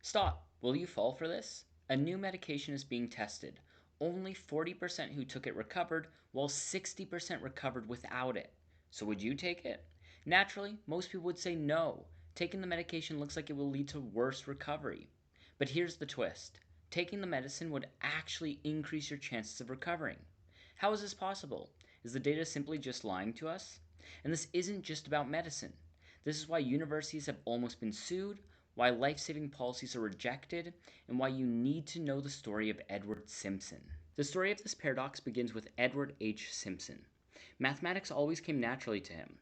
Stop! Will you fall for this? A new medication is being tested. Only 40% who took it recovered, while 60% recovered without it. So would you take it? Naturally, most people would say no. Taking the medication looks like it will lead to worse recovery. But here's the twist. Taking the medicine would actually increase your chances of recovering. How is this possible? Is the data simply just lying to us? And this isn't just about medicine. This is why universities have almost been sued, why life-saving policies are rejected, and why you need to know the story of Edward Simpson. The story of this paradox begins with Edward H. Simpson. Mathematics always came naturally to him.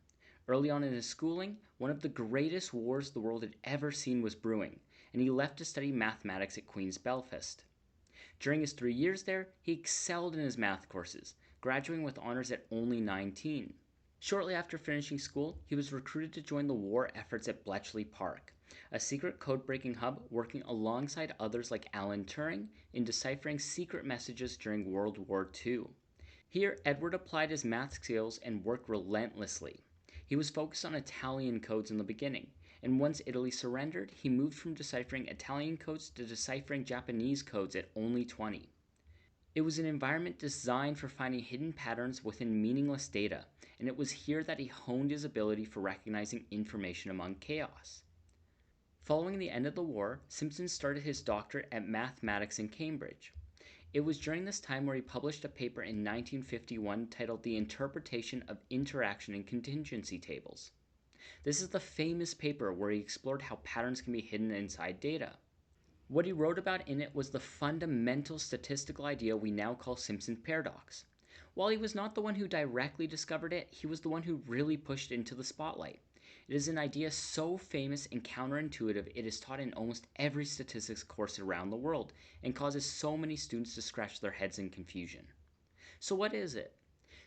Early on in his schooling, one of the greatest wars the world had ever seen was brewing, and he left to study mathematics at Queen's Belfast. During his 3 years there, he excelled in his math courses, graduating with honors at only 19. Shortly after finishing school, he was recruited to join the war efforts at Bletchley Park, a secret code-breaking hub working alongside others like Alan Turing in deciphering secret messages during World War II. Here, Edward applied his math skills and worked relentlessly. He was focused on Italian codes in the beginning, and once Italy surrendered, he moved from deciphering Italian codes to deciphering Japanese codes at only 20. It was an environment designed for finding hidden patterns within meaningless data, and it was here that he honed his ability for recognizing information among chaos. Following the end of the war, Simpson started his doctorate at mathematics in Cambridge. It was during this time where he published a paper in 1951 titled The Interpretation of Interaction in Contingency Tables. This is the famous paper where he explored how patterns can be hidden inside data. What he wrote about in it was the fundamental statistical idea we now call Simpson's paradox. While he was not the one who directly discovered it, he was the one who really pushed it into the spotlight. It is an idea so famous and counterintuitive it is taught in almost every statistics course around the world and causes so many students to scratch their heads in confusion. So what is it?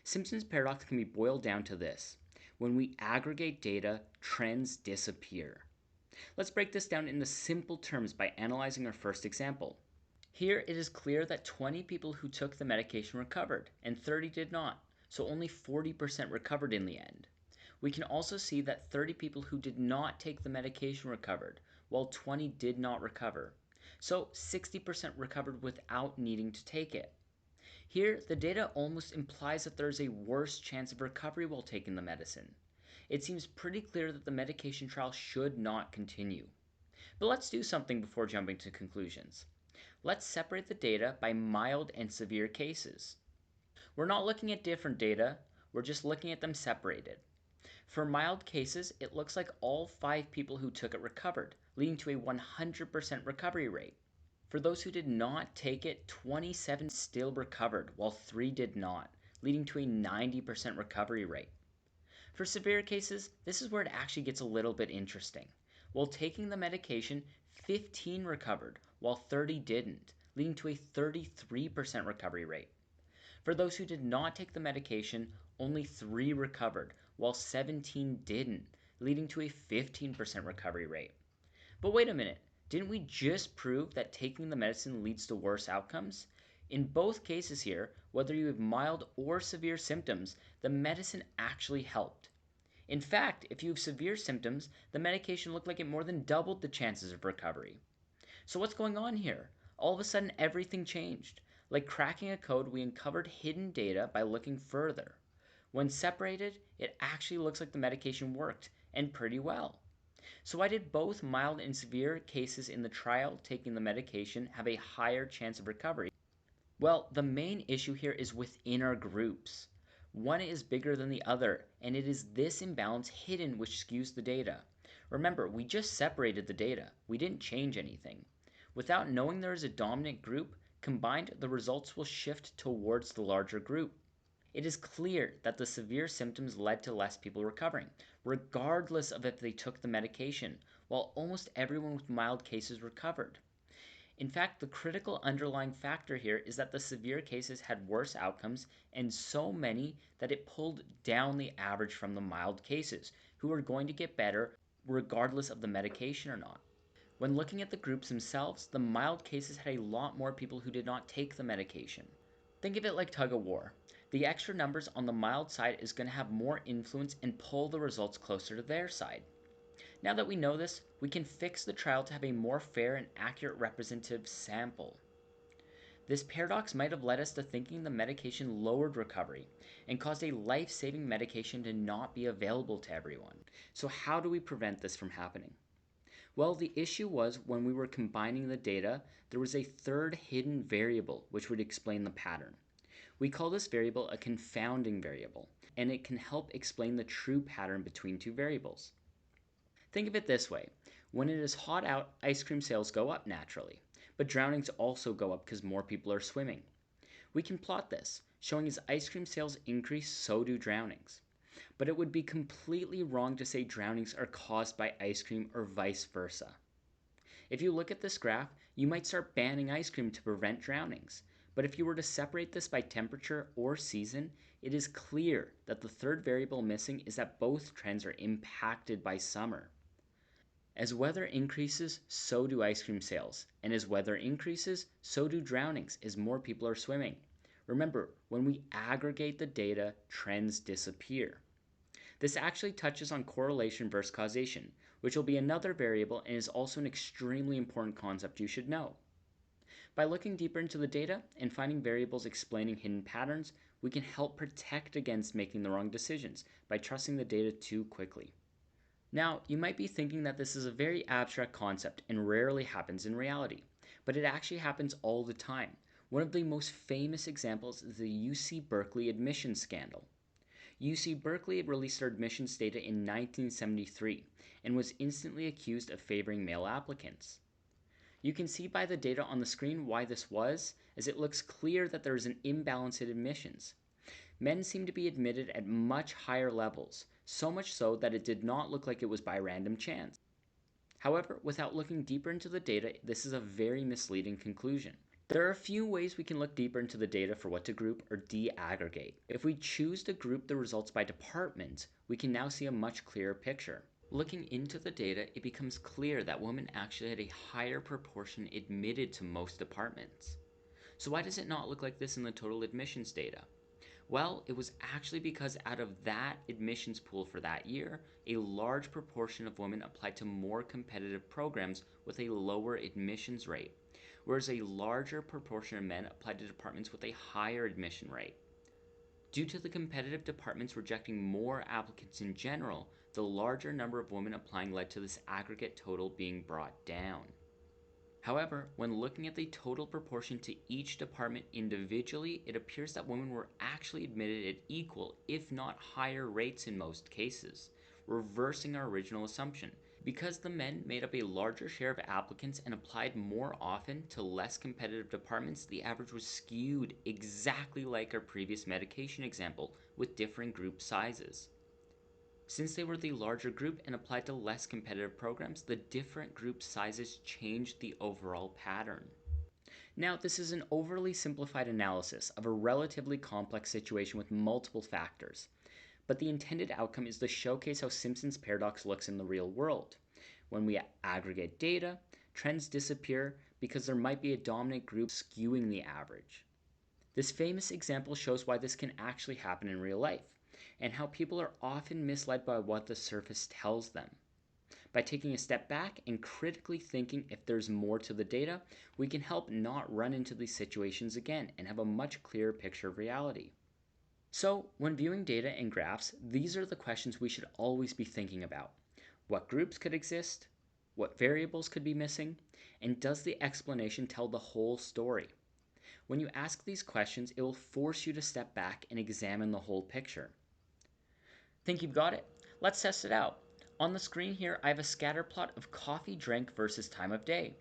Simpson's paradox can be boiled down to this. When we aggregate data, trends disappear. Let's break this down into simple terms by analyzing our first example. Here it is clear that 20 people who took the medication recovered, and 30 did not, so only 40% recovered in the end. We can also see that 30 people who did not take the medication recovered, while 20 did not recover. So 60% recovered without needing to take it. Here, the data almost implies that there is a worse chance of recovery while taking the medicine. It seems pretty clear that the medication trial should not continue. But let's do something before jumping to conclusions. Let's separate the data by mild and severe cases. We're not looking at different data, we're just looking at them separated. For mild cases, it looks like all 5 people who took it recovered, leading to a 100% recovery rate. For those who did not take it, 27 still recovered, while 3 did not, leading to a 90% recovery rate. For severe cases, this is where it actually gets a little bit interesting. While taking the medication, 15 recovered, while 30 didn't, leading to a 33% recovery rate. For those who did not take the medication, only 3 recovered, while 17 didn't, leading to a 15% recovery rate. But wait a minute, didn't we just prove that taking the medicine leads to worse outcomes? In both cases here, whether you have mild or severe symptoms, the medicine actually helped. In fact, if you have severe symptoms, the medication looked like it more than doubled the chances of recovery. So what's going on here? All of a sudden everything changed. Like cracking a code, we uncovered hidden data by looking further. When separated, it actually looks like the medication worked, and pretty well. So why did both mild and severe cases in the trial taking the medication have a higher chance of recovery? Well, the main issue here is within our groups. One is bigger than the other, and it is this imbalance hidden which skews the data. Remember, we just separated the data. We didn't change anything. Without knowing there is a dominant group, combined, the results will shift towards the larger group. It is clear that the severe symptoms led to less people recovering, regardless of if they took the medication, while almost everyone with mild cases recovered. In fact, the critical underlying factor here is that the severe cases had worse outcomes, and so many that it pulled down the average from the mild cases, who are going to get better regardless of the medication or not. When looking at the groups themselves, the mild cases had a lot more people who did not take the medication. Think of it like tug of war. The extra numbers on the mild side is going to have more influence and pull the results closer to their side. Now that we know this, we can fix the trial to have a more fair and accurate representative sample. This paradox might have led us to thinking the medication lowered recovery and caused a life-saving medication to not be available to everyone. So how do we prevent this from happening? Well, the issue was when we were combining the data, there was a third hidden variable which would explain the pattern. We call this variable a confounding variable, and it can help explain the true pattern between two variables. Think of it this way. When it is hot out, ice cream sales go up naturally, but drownings also go up because more people are swimming. We can plot this, showing as ice cream sales increase, so do drownings. But it would be completely wrong to say drownings are caused by ice cream or vice versa. If you look at this graph, you might start banning ice cream to prevent drownings. But if you were to separate this by temperature or season, it is clear that the third variable missing is that both trends are impacted by summer. As weather increases, so do ice cream sales. And as weather increases, so do drownings as more people are swimming. Remember, when we aggregate the data, trends disappear. This actually touches on correlation versus causation, which will be another variable and is also an extremely important concept you should know. By looking deeper into the data and finding variables explaining hidden patterns, we can help protect against making the wrong decisions by trusting the data too quickly. Now, you might be thinking that this is a very abstract concept and rarely happens in reality, but it actually happens all the time. One of the most famous examples is the UC Berkeley admissions scandal. UC Berkeley released their admissions data in 1973 and was instantly accused of favoring male applicants. You can see by the data on the screen why this was, as it looks clear that there is an imbalance in admissions. Men seem to be admitted at much higher levels, so much so that it did not look like it was by random chance. However, without looking deeper into the data, this is a very misleading conclusion. There are a few ways we can look deeper into the data for what to group or de-aggregate. If we choose to group the results by department, we can now see a much clearer picture. Looking into the data, it becomes clear that women actually had a higher proportion admitted to most departments. So why does it not look like this in the total admissions data? Well, it was actually because out of that admissions pool for that year, a large proportion of women applied to more competitive programs with a lower admissions rate, whereas a larger proportion of men applied to departments with a higher admission rate. Due to the competitive departments rejecting more applicants in general, the larger number of women applying led to this aggregate total being brought down. However, when looking at the total proportion to each department individually, it appears that women were actually admitted at equal, if not higher rates in most cases, reversing our original assumption. Because the men made up a larger share of applicants and applied more often to less competitive departments, the average was skewed exactly like our previous medication example, with different group sizes. Since they were the larger group and applied to less competitive programs, the different group sizes changed the overall pattern. Now, this is an overly simplified analysis of a relatively complex situation with multiple factors, but the intended outcome is to showcase how Simpson's paradox looks in the real world. When we aggregate data, trends disappear because there might be a dominant group skewing the average. This famous example shows why this can actually happen in real life, and how people are often misled by what the surface tells them. By taking a step back and critically thinking if there's more to the data, we can help not run into these situations again and have a much clearer picture of reality. So, when viewing data and graphs, these are the questions we should always be thinking about. What groups could exist? What variables could be missing? And does the explanation tell the whole story? When you ask these questions, it will force you to step back and examine the whole picture. Think you've got it? Let's test it out. On the screen here, I have a scatter plot of coffee drank versus time of day.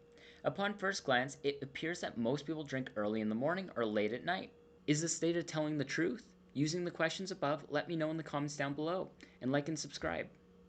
Upon first glance, it appears that most people drink early in the morning or late at night. Is this data telling the truth? Using the questions above, let me know in the comments down below, and like and subscribe.